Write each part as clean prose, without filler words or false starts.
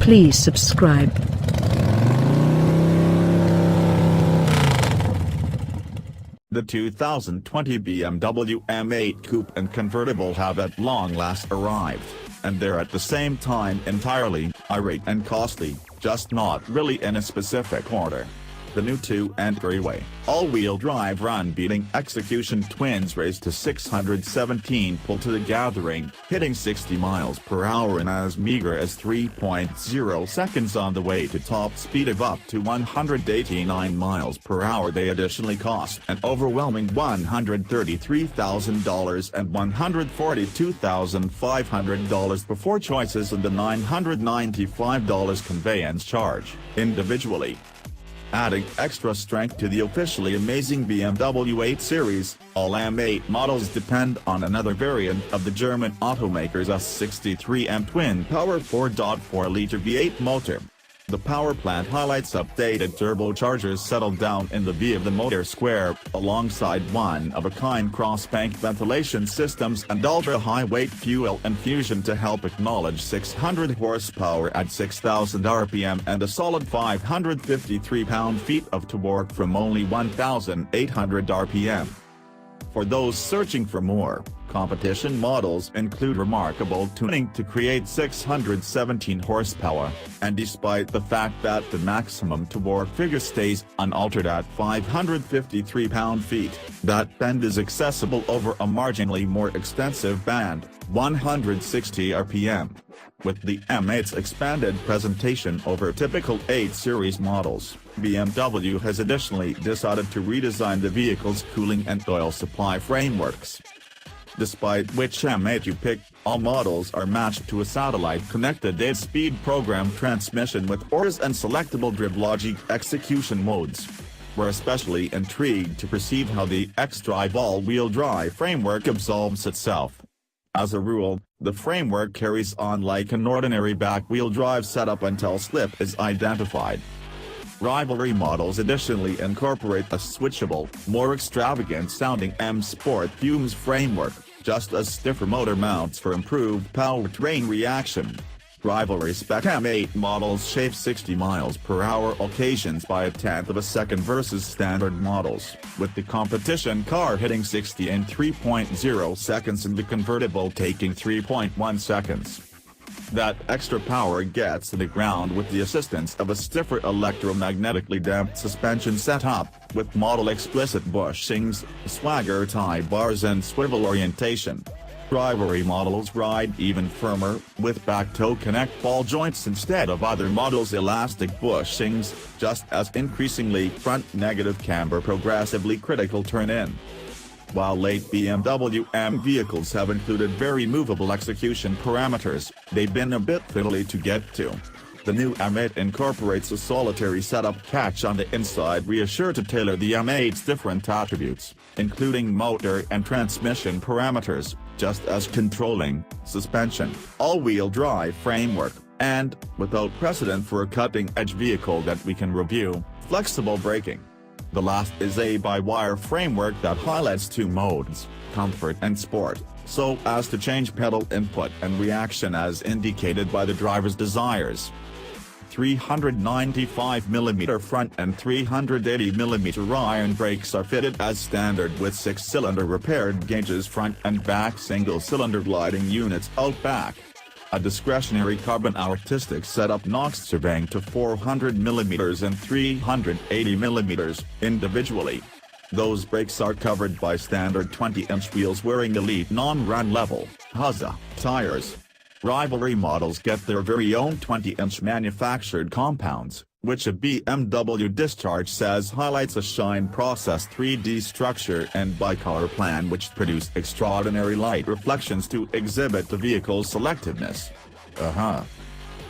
Please subscribe. The 2020 BMW M8 Coupe and Convertible have at long last arrived, and they're at the same time entirely irate and costly, just not really in a specific order. The new two-entryway, all-wheel drive run-beating execution twins race to 617 pull to the gathering, hitting 60 miles per hour in as meager as 3.0 seconds on the way to top speed of up to 189 miles per hour. They additionally cost an overwhelming $133,000 and $142,500 before choices and the $995 conveyance charge, individually. Adding extra strength to the officially amazing BMW 8 Series, all M8 models depend on another variant of the German automaker's S63 M TwinPower 4.4-liter V8 motor. The power plant highlights updated turbochargers settled down in the V of the motor square, alongside one-of-a-kind cross-bank ventilation systems and ultra-high-weight fuel infusion to help acknowledge 600 horsepower at 6,000 RPM and a solid 553 pound-feet of torque from only 1,800 RPM. For those searching for more, competition models include remarkable tuning to create 617 horsepower, and despite the fact that the maximum torque figure stays unaltered at 553 pound-feet, that bend is accessible over a marginally more extensive band, 160 RPM. With the M8's expanded presentation over typical 8 Series models, BMW has additionally decided to redesign the vehicle's cooling and oil supply frameworks. Despite which M8 you pick, all models are matched to a satellite-connected 8-speed program transmission with ORS and selectable drive logic execution modes. We're especially intrigued to perceive how the X-Drive all-wheel drive framework absolves itself. As a rule, the framework carries on like an ordinary back-wheel drive setup until slip is identified. Rivalry models additionally incorporate a switchable, more extravagant-sounding M Sport Fumes framework, just as stiffer motor mounts for improved powertrain reaction. Rivalry spec M8 models shave 60 miles per hour occasions by a tenth of a second versus standard models, with the competition car hitting 60 in 3.0 seconds and the convertible taking 3.1 seconds. That extra power gets to the ground with the assistance of a stiffer electromagnetically damped suspension setup, with model-explicit bushings, swagger tie bars and swivel orientation. Rivalry models ride even firmer, with back-toe connect ball joints instead of other models' elastic bushings, just as increasingly front-negative camber progressively critical turn-in. While late BMW M vehicles have included very movable execution parameters, they've been a bit fiddly to get to. The new M8 incorporates a solitary setup catch on the inside rear to tailor the M8's different attributes, including motor and transmission parameters, just as controlling, suspension, all-wheel drive framework, and, without precedent for a cutting-edge vehicle that we can review, flexible braking. The last is a by-wire framework that highlights two modes, comfort and sport, so as to change pedal input and reaction as indicated by the driver's desires. 395mm front and 380mm iron brakes are fitted as standard with 6-cylinder repaired gauges front and back single-cylinder gliding units out back. A discretionary carbon artistic setup knocks surveying to 400mm and 380mm, individually. Those brakes are covered by standard 20-inch wheels wearing elite non-run level, Huza, tires. Rivalry models get their very own 20-inch manufactured compounds, which a BMW discharge says highlights a shine process 3D structure and bicolor plan which produce extraordinary light reflections to exhibit the vehicle's selectiveness.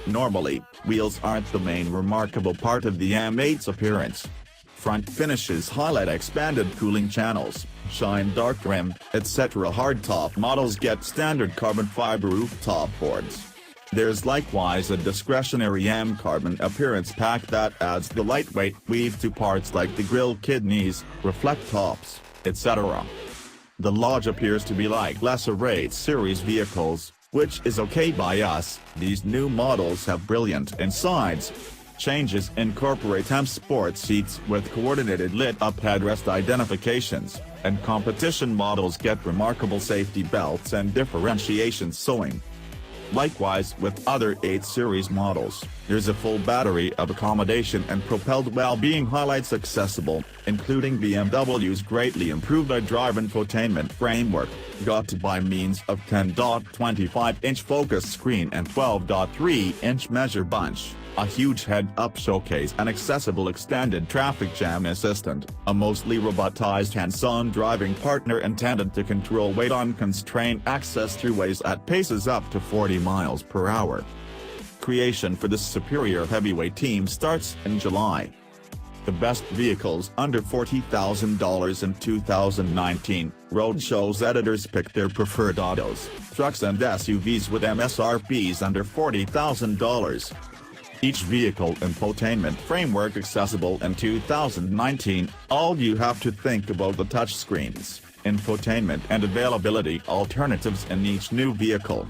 Normally, wheels aren't the main remarkable part of the M8's appearance. Front finishes highlight expanded cooling channels, shine dark trim, etc. Hardtop models get standard carbon fiber rooftop boards. There's likewise a discretionary M-carbon appearance pack that adds the lightweight weave to parts like the grille kidneys, reflect tops, etc. The Lodge appears to be like lesser 8 Series vehicles, which is okay by us. These new models have brilliant insides. Changes incorporate M Sport seats with coordinated lit-up headrest identifications, and competition models get remarkable safety belts and differentiation sewing. Likewise with other 8 Series models, there's a full battery of accommodation and propelled well-being highlights accessible, including BMW's greatly improved iDrive infotainment framework, got by means of 10.25-inch focus screen and 12.3-inch measure bunch, a huge head-up showcase and accessible extended traffic jam assistant, a mostly robotized hands-on driving partner intended to control weight on constrained access throughways at paces up to 40 miles per hour. Creation for this superior heavyweight team starts in July. The best vehicles under $40,000 in 2019, Roadshow's editors picked their preferred autos, trucks and SUVs with MSRPs under $40,000. Each vehicle infotainment framework accessible in 2019, all you have to think about the touchscreens, infotainment and availability alternatives in each new vehicle.